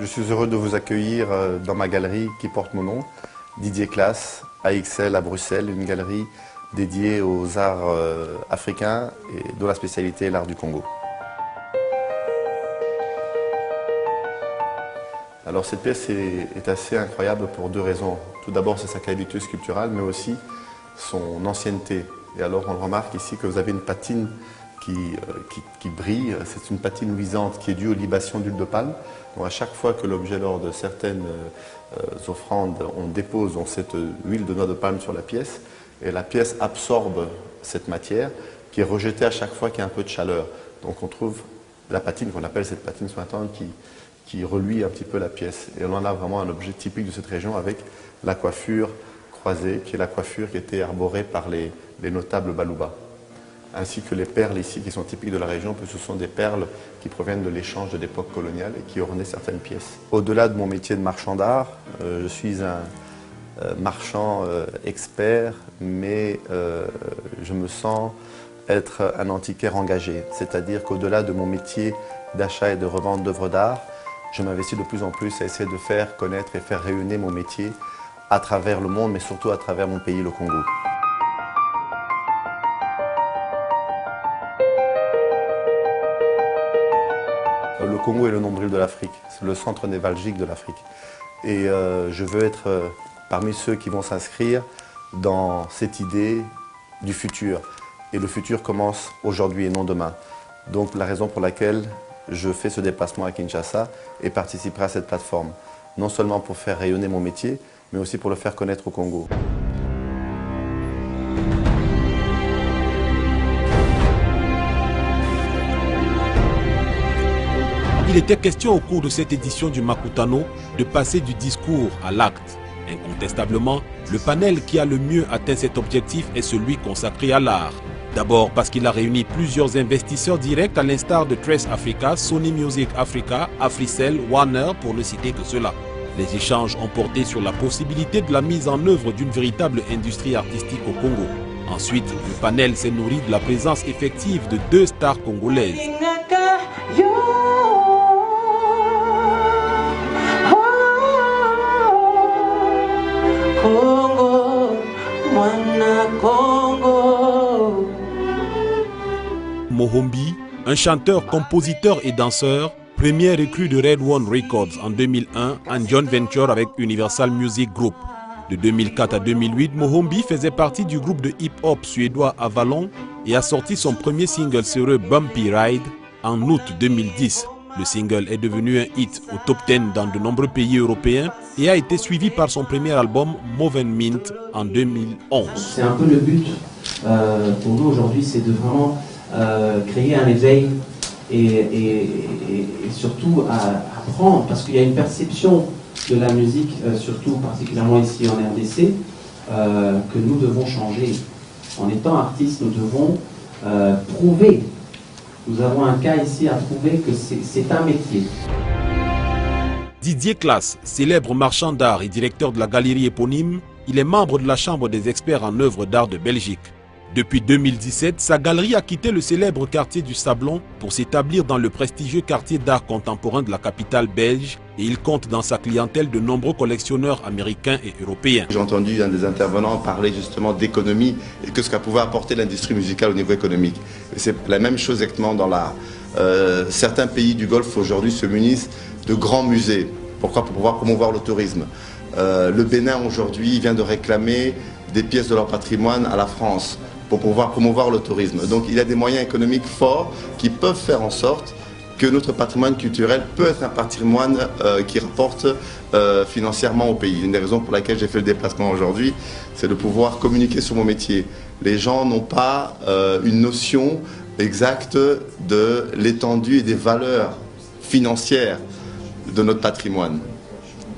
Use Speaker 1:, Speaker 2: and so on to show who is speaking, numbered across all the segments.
Speaker 1: Je suis heureux de vous accueillir dans ma galerie qui porte mon nom, Didier Classe, AXL à Bruxelles, une galerie dédiée aux arts africains et dont la spécialité est l'art du Congo. Alors cette pièce est assez incroyable pour deux raisons. Tout d'abord, c'est sa qualité sculpturale, mais aussi son ancienneté. Et alors on remarque ici que vous avez une patine qui brille. C'est une patine luisante qui est due aux libations d'huile de palme. Donc à chaque fois que l'objet, lors de certaines offrandes, on dépose cette huile de noix de palme sur la pièce, et la pièce absorbe cette matière qui est rejetée à chaque fois qu'il y a un peu de chaleur. Donc on trouve la patine, qu'on appelle cette patine sointante, qui reluit un petit peu la pièce. Et on en a vraiment un objet typique de cette région avec la coiffure croisée, qui est la coiffure qui était arborée par les notables Balouba. Ainsi que les perles ici qui sont typiques de la région, que ce sont des perles qui proviennent de l'échange de l'époque coloniale et qui ornaient certaines pièces. Au-delà de mon métier de marchand d'art, je suis un marchand expert, mais je me sens être un antiquaire engagé. C'est-à-dire qu'au-delà de mon métier d'achat et de revente d'œuvres d'art, je m'investis de plus en plus à essayer de faire connaître et faire rayonner mon métier à travers le monde, mais surtout à travers mon pays, le Congo. Le Congo est le nombril de l'Afrique, c'est le centre névralgique de l'Afrique. Et je veux être parmi ceux qui vont s'inscrire dans cette idée du futur. Et le futur commence aujourd'hui et non demain. Donc la raison pour laquelle je fais ce déplacement à Kinshasa et participerai à cette plateforme. Non seulement pour faire rayonner mon métier, mais aussi pour le faire connaître au Congo.
Speaker 2: Il était question au cours de cette édition du Makutano de passer du discours à l'acte. Incontestablement, le panel qui a le mieux atteint cet objectif est celui consacré à l'art. D'abord parce qu'il a réuni plusieurs investisseurs directs à l'instar de Trace Africa, Sony Music Africa, Africell, Warner pour ne citer que cela. Les échanges ont porté sur la possibilité de la mise en œuvre d'une véritable industrie artistique au Congo. Ensuite, le panel s'est nourri de la présence effective de deux stars congolaises. Mohombi, un chanteur, compositeur et danseur, premier recrue de Red One Records en 2001 en joint venture avec Universal Music Group. De 2004 à 2008, Mohombi faisait partie du groupe de hip-hop suédois Avalon et a sorti son premier single sur Bumpy Ride en août 2010. Le single est devenu un hit au top 10 dans de nombreux pays européens et a été suivi par son premier album Moven Mint en 2011.
Speaker 3: C'est un peu le but pour nous aujourd'hui, c'est de vraiment créer un éveil et surtout apprendre, parce qu'il y a une perception de la musique, surtout particulièrement ici en RDC, que nous devons changer. En étant artistes, nous devons prouver. Nous avons un cas ici à prouver que c'est un métier.
Speaker 2: Didier Classe, célèbre marchand d'art et directeur de la galerie éponyme, il est membre de la Chambre des experts en œuvres d'art de Belgique. Depuis 2017, sa galerie a quitté le célèbre quartier du Sablon pour s'établir dans le prestigieux quartier d'art contemporain de la capitale belge et il compte dans sa clientèle de nombreux collectionneurs américains et européens.
Speaker 1: J'ai entendu un des intervenants parler justement d'économie et que ce qu'a pouvait apporter l'industrie musicale au niveau économique. Et c'est la même chose exactement dans l'art. Certains pays du Golfe aujourd'hui se munissent de grands musées. Pourquoi? Pour pouvoir promouvoir le tourisme. Le Bénin aujourd'hui vient de réclamer des pièces de leur patrimoine à la France pour pouvoir promouvoir le tourisme. Donc il y a des moyens économiques forts qui peuvent faire en sorte que notre patrimoine culturel peut être un patrimoine qui rapporte financièrement au pays. Une des raisons pour laquelle j'ai fait le déplacement aujourd'hui, c'est de pouvoir communiquer sur mon métier. Les gens n'ont pas une notion exacte de l'étendue et des valeurs financières de notre patrimoine,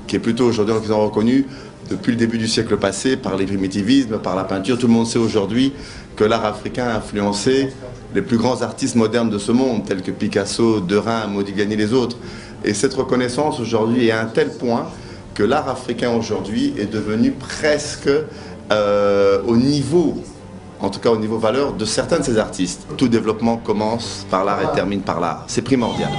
Speaker 1: qui est plutôt aujourd'hui reconnu depuis le début du siècle passé par les primitivismes, par la peinture. Tout le monde sait aujourd'hui que l'art africain a influencé les plus grands artistes modernes de ce monde, tels que Picasso, Derain, Modigliani et les autres. Et cette reconnaissance aujourd'hui est à un tel point que l'art africain aujourd'hui est devenu presque au niveau, en tout cas au niveau valeur, de certains de ces artistes. Tout développement commence par l'art et termine par l'art. C'est primordial.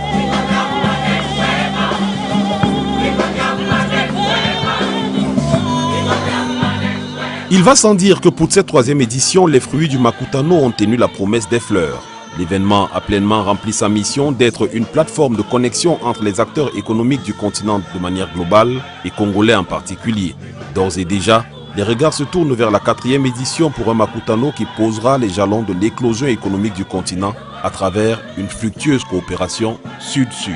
Speaker 2: Il va sans dire que pour cette 3e édition, les fruits du Makutano ont tenu la promesse des fleurs. L'événement a pleinement rempli sa mission d'être une plateforme de connexion entre les acteurs économiques du continent de manière globale et congolais en particulier. D'ores et déjà, les regards se tournent vers la 4e édition pour un Makutano qui posera les jalons de l'éclosion économique du continent à travers une fructueuse coopération sud-sud.